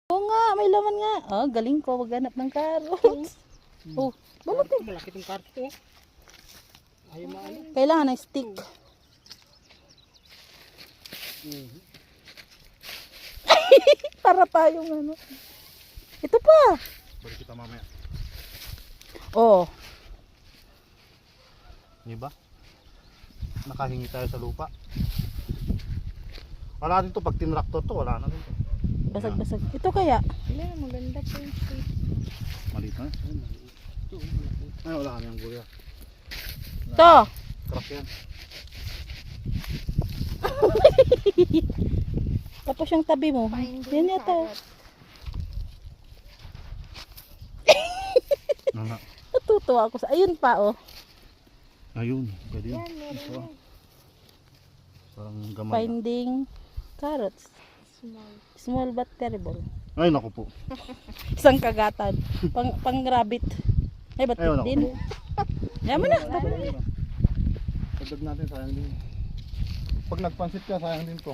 Oo nga, may laman nga. Oh, galing ko maghanap ng carrots. Oh, balot eh. Malaki itong carrot to. Ayaw maano. Kailangan ng stick. Para pa yung ano. Ito pa. Balik kita mamaya. Oh, Di ba? Nakahingi tayo sa lupa. Wala din to pag tinraktor to, wala na din to. basag-basag. Ito kaya. Wala, maganda po yung shape. Maliit na. Ay, wala kami ang gulya. Ito. Crack yan. Tapos yung tabi mo. Yan yata. Nana. Natutuwa ako sa. Ayun pa oh. Ayun, pwede yun. Yan, meron Ito, yan. parang gamay. Finding carrots. Small. Small but terrible. Ay, naku po. Isang kagatan. Pang rabbit. Ay, ba't Ayun ako. din? Yan mo na. Dagdag natin, sayang din. Pag nagpansit ka, sayang din to.